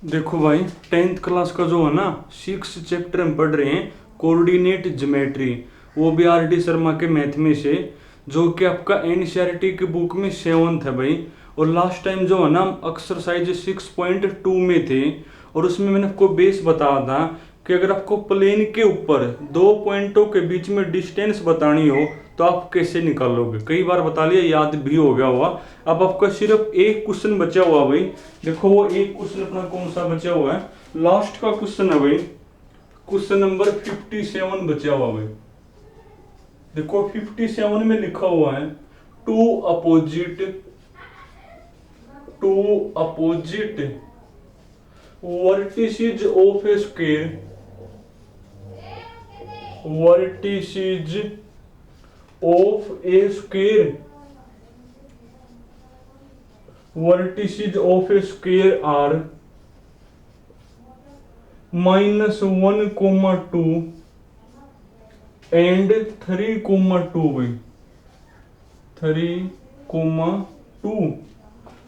देखो भाई, 10th class का जो है ना 6 चैप्टर हम पढ़ रहे हैं कोऑर्डिनेट ज्योमेट्री, वो भी आर डी शर्मा के मैथ में से, जो कि आपका एनसीईआरटी की बुक में 7th है भाई। और लास्ट टाइम जो है ना एक्सरसाइज 6.2 में थे, और उसमें मैंने आपको बेस बताया था कि अगर आपको प्लेन के ऊपर दो पॉइंटों के बीच में डिस्टेंस बतानी हो तो आप कैसे निकालोगे। कई बार बता लिया, याद भी हो गया हुआ। अब आपका सिर्फ एक क्वेश्चन बचा हुआ भाई। देखो वो एक क्वेश्चन अपना कौन सा बचा हुआ है, लास्ट का क्वेश्चन है भाई, क्वेश्चन नंबर 57 बचा हुआ भाई। देखो 57 में लिखा हुआ है two opposite vertices of a square, vertices of a square, vertices of a square are -1, 2 and 3, 2 by 3, 2.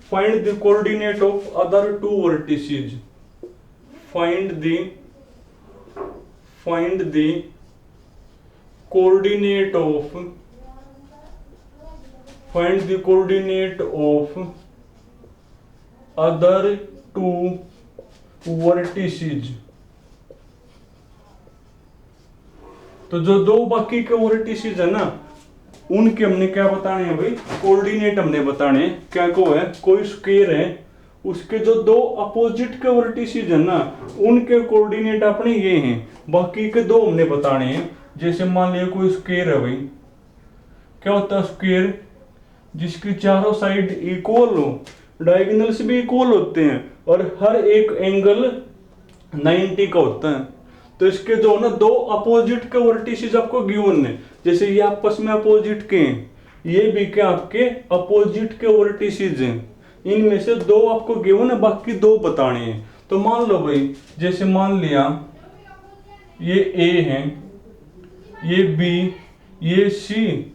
Find the coordinate of other two vertices. Find the coordinate of other two vertices. तो जो दो बाकी के vertices है ना, उनके हमने क्या बताने हैं भाई, कोऑर्डिनेट हमने बताने हैं। क्या को है, कोई स्क्वायर है, उसके जो दो अपोजिट के वर्टिसेस है ना, उनके कोऑर्डिनेट अपने ये हैं, बाकी के दो हमने बताने हैं। जैसे मान लिया कोई स्क्वायर है भाई, क्या होता है स्क्वायर, जिसकी चारों साइड इक्वल हो, डायगोनल्स भी इक्वल होते हैं, और हर एक एंगल 90 का होता है। तो इसके जो ना दो अपोजिट के वर्टिसेस आपको गिवन है, जैसे ये आपस में अपोजिट के हैं, ये भी क्या आपके अपोजिट के वर्टिसेस हैं। इनमें से दो आपको गिवन है, बाकी दो बताने हैं। तो मान लो भाई, जैसे मान लिया ये ए है, ये बी, ये सी,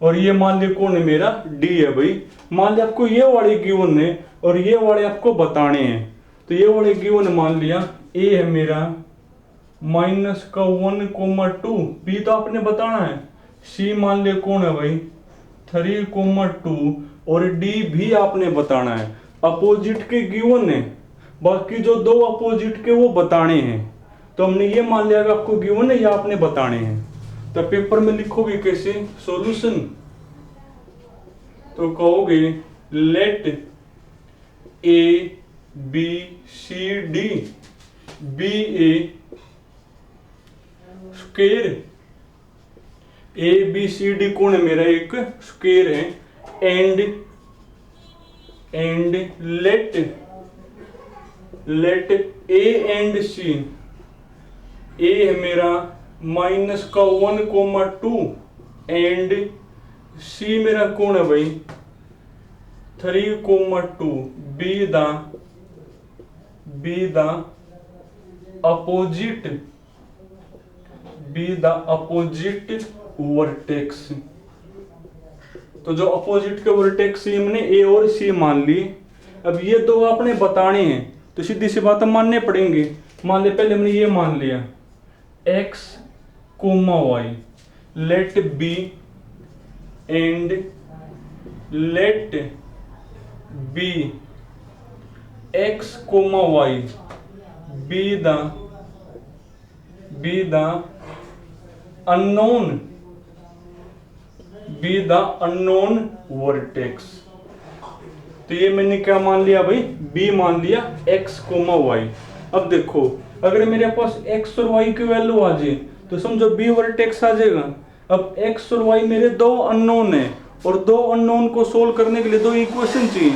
और ये मान लिया कौन है मेरा, डी है भाई। मान लिया आपको ये वाले गिवन है और ये वाले आपको बताने हैं। तो ये वाले गिवन है, मान लिया ए है मेरा -1, 2, बी तो आपने बताना है, सी मान लिया कौन है भाई 3, 2, और डी भी आपने बताना है। अपोजिट के गिवन है, बाकी जो दो अपोजिट के वो बताने हैं। तो हमने ये मान लिया कि आपको गिवन है या आपने बताने हैं। तो पेपर में लिखोगे कैसे सॉल्यूशन, तो कहोगे let A B C D be a square, A B C D कौन है मेरा, एक स्क्वायर है, and let A and C, A है मेरा -1, 2 एंड सी मेरा कौन है भाई 3, 2, बी द अपोजिट वर्टेक्स। तो जो अपोजिट के वर्टेक्स हमने ए और सी मान ली। अब ये दो आपने बताने हैं, तो सीधी सी बात हम मानने पड़ेंगे। मान ले पहले हमने ये मान लिया x, y, let B and let B x, y be the unknown vertex। तो ये मैंने क्या मान लिया भाई, b मान लिया x, y। अब देखो अगर मेरे पास x और y की वैल्यू आ जाए तो समझो b वर्टेक्स आ जाएगा। अब x और y मेरे दो अननोन है, और दो अननोन को सोल्व करने के लिए दो इक्वेशन चाहिए,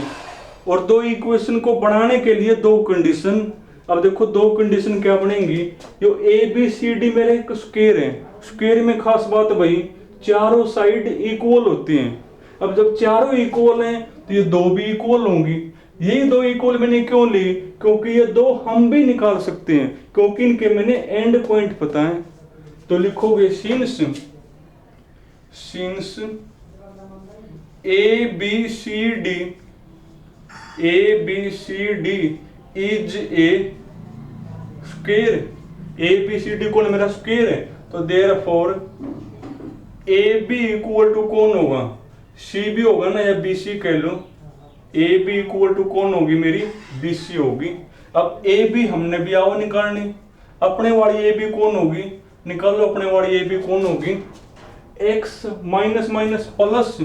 और दो इक्वेशन को बनाने के लिए दो कंडीशन। अब देखो दो कंडीशन क्या बनेंगी, जो ए बी सी डी मेरे एक स्क्वायर है, स्क्वायर में खास बात भाई चारों साइड इक्वल होती हैं। अब जब चारों इक्वल हैं तो ये दो भी इक्वल होंगी। यही दो इक्वल मैंने क्यों ली, क्योंकि ये दो हम भी निकाल सकते हैं, क्योंकि इनके मैंने एंड पॉइंट पता है। तो लिखोगे since A B C D is a square, A B C D कौन मेरा स्क्वायर है, तो therefore A B equal to कौन होगा, सी भी होगा ना, या बी सी कह लो, ए बी इक्वल टू कौन होगी मेरी, बी सी होगी। अब ए बी हमने भी आओ निकालनी, अपने वाली ए बी कौन होगी, निकालो अपने वाली ए बी कौन होगी, एक्स माइनस माइनस प्लस,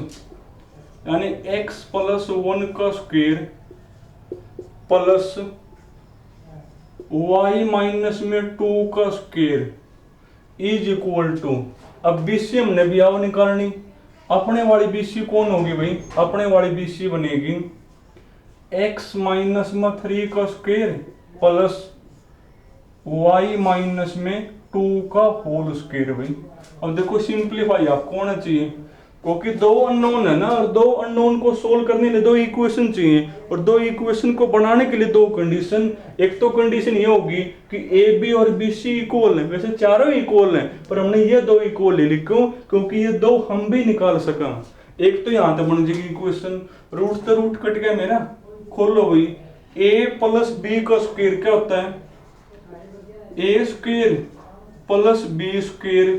यानी एक्स प्लस 1 का स्क्वायर प्लस वाई माइनस में 2 का स्क्वायर इज इक्वल टू, अब बीसी हमने भी आओ निकालनी, अपने वाली बीसी कौन होगी भाई, अपने वाली बीसी बनेगी x माइनस में 3 का स्क्वायर प्लस y माइनस में 2 का होल स्क्वायर भाई। अब देखो सिंप्लीफाई आपको होना चाहिए, क्योंकि दो अननोन है ना, और दो अननोन को सोल्व करने के लिए दो इक्वेशन चाहिए, और दो इक्वेशन को बनाने के लिए दो कंडीशन, एक तो कंडीशन ये होगी कि ए बी और बी सी इक्वल है, वैसे चारों इक्वल हैं पर हमने ये दो इक्वल ले लिखो क्योंकि ये दो हम भी निकाल सका। एक तो यहाँ तक बन जाएगी इक्वेशन, रूट तो रूट कट गया मेरा, खोलो भाई, ए प्लस बी का स्क्वायर क्या होता है, A square plus B square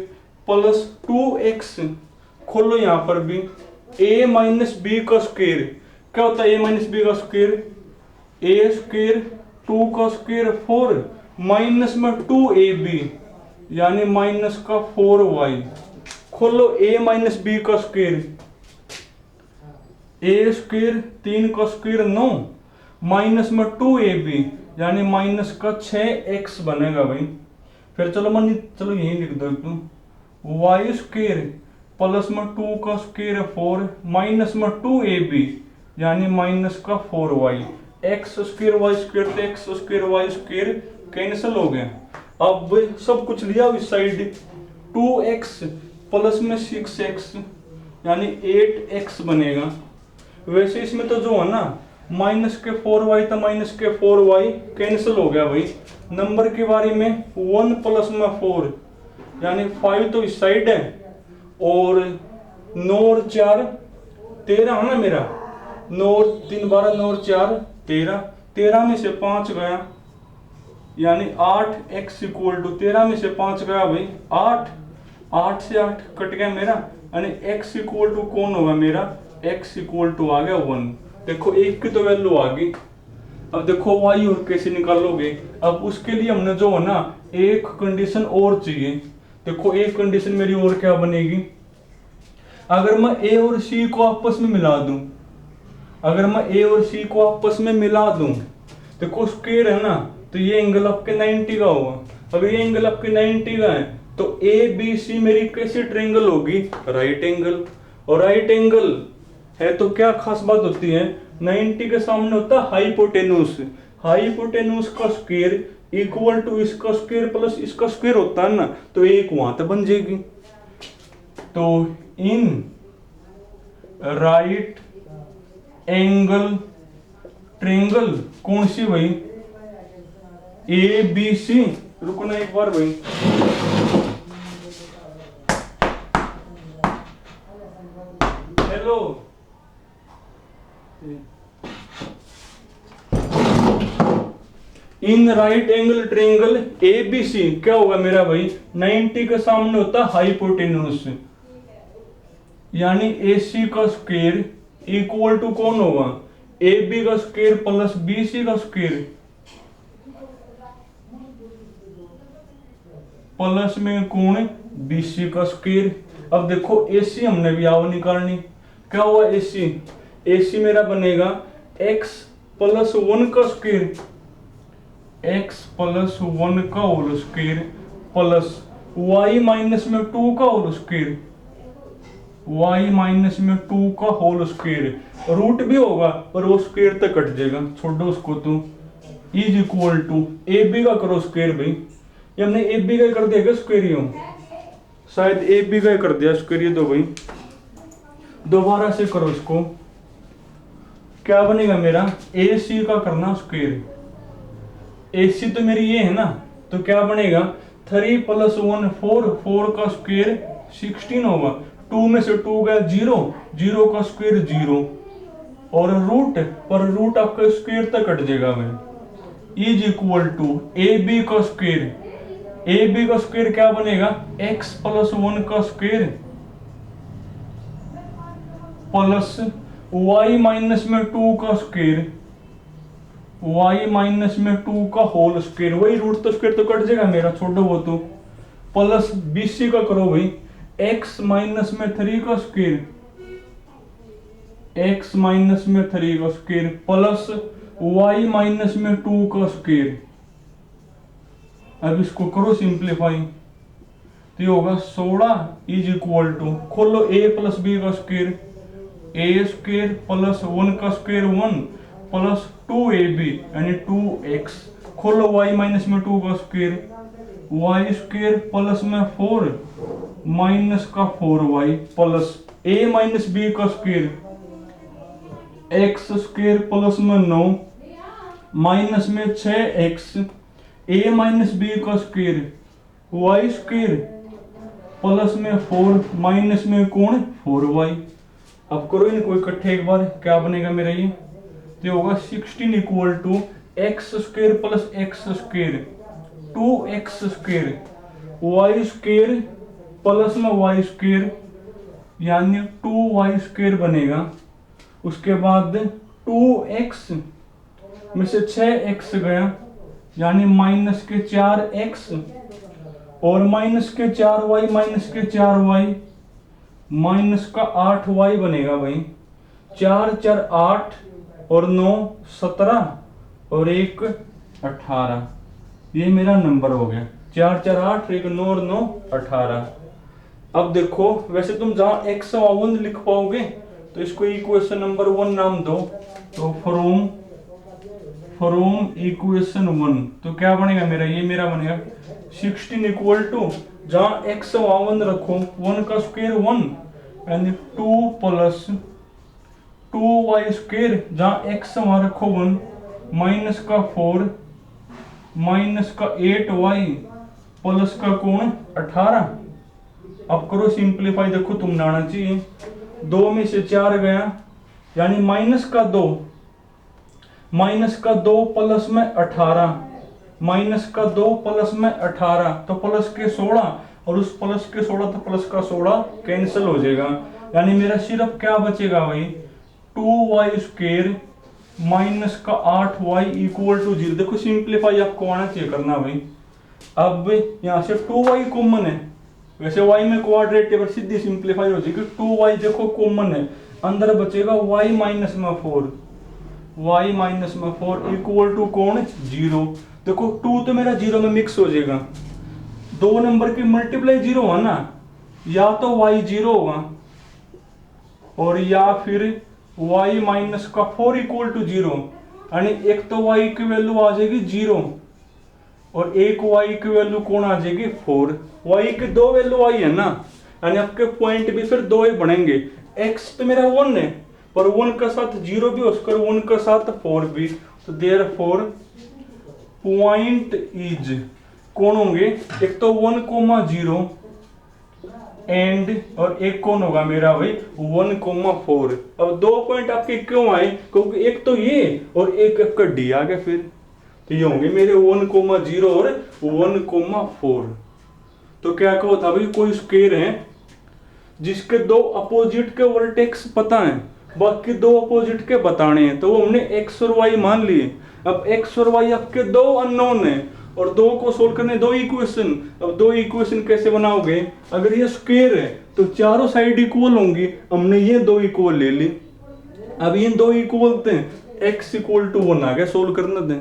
plus 2x, खोलो यहां पर भी, a माइनस बी का स्क्वायर क्या होता है, a माइनस बी का स्क्वायर, a स्क्वायर 2 का स्क्वायर 4 माइनस में 2ab यानी माइनस का 4y, खोलो a माइनस बी का स्क्वायर, a स्क्वायर 3 का स्क्वायर 9 माइनस में 2ab यानी माइनस का 6x बनेगा भाई। फिर चलो यही लिख दो तुम, y स्क्वायर प्लस में 2 का स्क्वायर 4 माइनस में 2ab यानी माइनस का 4y, X square Y square तो X square Y square cancel हो गया। अब सब कुछ लिया इस साइड, 2x प्लस में 6x यानी 8x बनेगा। वैसे इसमें तो जो है ना माइनस के 4y था, माइनस के 4y कैंसिल हो गया भाई। नंबर की बारी में 1 प्लस में 4 यानी 5 तो इस साइड है, और 9 और 4 13 है ना मेरा, 9 और 3 12 9 और 4 13, 13 में से 5 गया यानी 8x इक्वल टू 13 में से 5 गया भाई 8, 8 से 8 कट गया मेरा, यानी x इक्वल टू कौन होगा मेरा, x इक्वल टू आ गया 1। देखो एक की तो वैल्यू आ गई। अब देखो y और कैसे निकालोगे, अब उसके लिए हमने जो है ना एक कंडीशन और चाहिए। देखो एक कंडीशन मेरी और क्या बनेगी, अगर मैं a और c को आपस में मिला दूं, अगर मैं a और c को आपस में मिला दूं, देखो स्क्वायर है ना, तो ये एंगल आपके 90 का होगा। अगर ये एंगल आपके 90 का है तो ए बी सी मेरी कैसी ट्रायंगल होगी, राइट एंगल। और राइट एंगल है तो क्या खास बात होती है, 90 के सामने होता है हाइपोटेन्यूस, हाइपोटेन्यूस का स्क्वायर इक्वल टू इसका स्क्वायर प्लस इसका स्क्वायर होता है ना, तो एक वहां तक बन जाएगी। तो इन राइट एंगल ट्रायंगल कौन सी भाई, ए बी सी। रुको ना एक बार भाई, hello, in right angle triangle A B C क्या होगा मेरा भाई, 90 के सामने होता है हाइपोटेन्यूस, यानी ए सी का स्क्वायर इक्वल टू कौन होगा, ए बी का स्क्वायर प्लस बी सी का स्क्वायर प्लस में कौन बी सी का स्क्वायर। अब देखो ए सी हमने भी आओ निकालनी, क्या हुआ ए सी, ए सी मेरा बनेगा x प्लस 1 का स्क्वायर, x प्लस 1 का whole square plus y minus में 2 का होल स्क्वायर, y माइनस में 2 का होल स्क्वायर। रूट भी होगा पर वो स्क्वायर तक कट जाएगा, छोड़ो उसको। तो is equal to A B का करो स्क्वायर भाई, ये हमने ए बी का कर दिया स्क्वायर, यूं शायद ए बी का कर दिया स्क्वायर। तो भाई दोबारा से करो इसको, क्या बनेगा मेरा, ए सी का करना स्क्वायर, ए सी तो मेरी ये है ना, तो क्या बनेगा 3 प्लस 1 4, 4 का स्क्वायर 16 होगा, 2 में से 2 गया 0, 0 का स्क्वायर 0, और रूट पर रूट आपका स्क्वायर तक कट जाएगा भाई, is equal to A B का स्क्वायर। ए बी का स्क्वायर क्या बनेगा, एक्स प्लस 1 का स्क्वायर प्लस वाई माइनस में 2 का स्क्वायर, वाई माइनस में 2 का होल स्क्वायर, वही रूट तो स्क्वायर तो कट जाएगा मेरा, छोड़ो वो तो, प्लस बीसी का करो भाई एक्स माइनस में 3 का स्क्वायर, एक्स माइनस में 3 का स्क्वायर प्लस वाई माइनस में 2 का स्क्वायर। अब इसको करो सिंप्लीफाई, तो ये होगा 16 इज इक्वल टू, खोलो ए प्लस बी का स्क्वायर, ए स्क्वायर प्लस 1 का स्क्वायर 1 प्लस 2ab यानी 2x, खोलो y माइनस में 2 का स्क्वायर, y स्क्वायर प्लस में 4 माइनस का 4y plus a minus b का स्क्वायर, x स्क्वायर प्लस में 9 माइनस में 6x, a माइनस b का स्क्वायर, y स्क्वायर प्लस में 4 माइनस में कौन 4y। अब करो इनको इकट्ठे एक बार, क्या बनेगा मेरा ये, तो होगा 16 equal to x square plus x square 2x square, Y square plus में वाई स्क्वायर यानी 2y स्क्वायर बनेगा। उसके बाद 2x में से 6x गया यानी माइनस के 4x और माइनस के 4y माइनस के 4y माइनस का 8y बनेगा भाई, 4 4 8 और 9 17 और 1 18, ये मेरा नंबर हो गया 4 4 8 1 9 और 9 18। अब देखो वैसे तुम जहां x 1 लिख पाओगे तो इसको इक्वेशन नंबर 1 नाम दो, तो फ्रॉम इक्वेशन 1 तो क्या बनेगा मेरा, ये मेरा बनेगा 16 इक्वल टू जहां x 1 रखो 1 का स्क्वायर 1 यानी 2 प्लस 2y स्क्वायर, जहां x वहां रखो 1 माइनस का 4 माइनस का 8y प्लस का कौन 18। अब करो सिंप्लीफाई, देखो तुम आना चाहिए, 2 में से 4 गया यानी माइनस का 2 प्लस में 18 माइनस का 2 प्लस में 18 तो प्लस के 16 और उस प्लस के 16 तो प्लस का 16 कैंसिल हो जाएगा, यानी मेरा सिर्फ क्या बचेगा भाई 2y स्क्वायर माइनस का 8y इक्वल टू 0। देखो सिंप्लीफाई आपको आना चाहिए करना भाई। अब यहाँ से 2y कॉमन है, वैसे y में क्वाड्रेट है पर सीधी सिंप्लीफाई हो जाएगी, 2y देखो कॉमन है, अंदर बचेगा y माइनस में 4 इक्वल टू कौन 0। देखो 2 तो मेरा 0 में मिक्स हो जाएगा, 2 नंबर की मल्टीप्लाई 0 है ना, या तो y 0 होगा और या फिर y माइनस का 4 इक्वल टू 0, यानी एक तो y की वैल्यू आ जाएगी 0 और एक y की वैल्यू कौन आ जाएगी 4। y की 2 वैल्यू आई है ना, यानी आपके पॉइंट भी फिर 2 ही बनेंगे। x तो मेरा 1 है पर 1 का साथ 0 भी उसका 1 का साथ 4 भी, तो देयरफॉर पॉइंट इज कौन होंगे, एक तो 1,0 एंड और एक कौन होगा मेरा भाई 1,4। अब 2 पॉइंट आपके क्यों आए, क्योंकि एक तो ये और एक आपका डी आ गया, फिर तो ये होंगे मेरे 1,0 और 1,4। तो क्या कहो था भाई, कोई स्क्वायर है जिसके 2 अपोजिट के वर्टेक्स पता है, बाकी 2 अपोजिट के बताने हैं, तो वो हमने x और y मान लिए। अब x और y आपके 2 अननोन है और 2 को सोल्व करने 2 इक्वेशन। अब 2 इक्वेशन कैसे बनाओगे, अगर ये स्क्वायर है तो चारों साइड इक्वल होंगी, हमने ये 2 इक्वल ले ली। अब ये 2 इक्वल थे, x इक्वल टू 1 आ गया, सोल्व करना दें।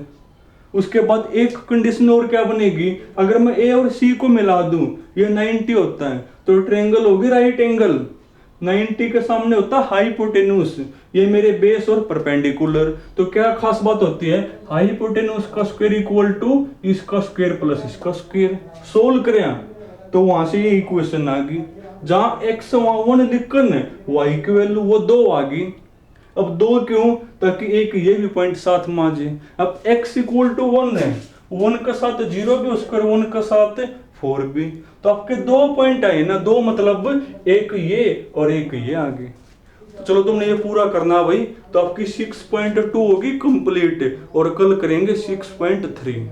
उसके बाद एक कंडीशन और क्या बनेगी, अगर मैं a और c को मिला दूं, ये 90 होता है तो ट्रायंगल होगी राइट एंगल, 90 के सामने होता हाइपोटेन्यूस, ये मेरे बेस और परपेंडिकुलर। तो क्या खास बात होती है, हाइपोटेन्यूस का स्क्वायर इक्वल टू इसका स्क्वायर प्लस इसका स्क्वायर। सोल्व करें तो वहां से ये इक्वेशन आ गई, जहां x वहां 1 लिखकर y की वैल्यू वो 2 आ गई। अब 2 क्यों, ताकि एक ये भी पॉइंट साथ में आ जाए। अब x इक्वल टू 1 है, 1 का साथ 0 भी उसका 1 का साथ 4 भी, तो आपके 2 पॉइंट आए ना, 2 मतलब एक ये और एक ये आ गए। तो चलो तुमने ये पूरा करना भाई, तो आपकी 6.2 होगी कंप्लीट, और कल करेंगे 6.3।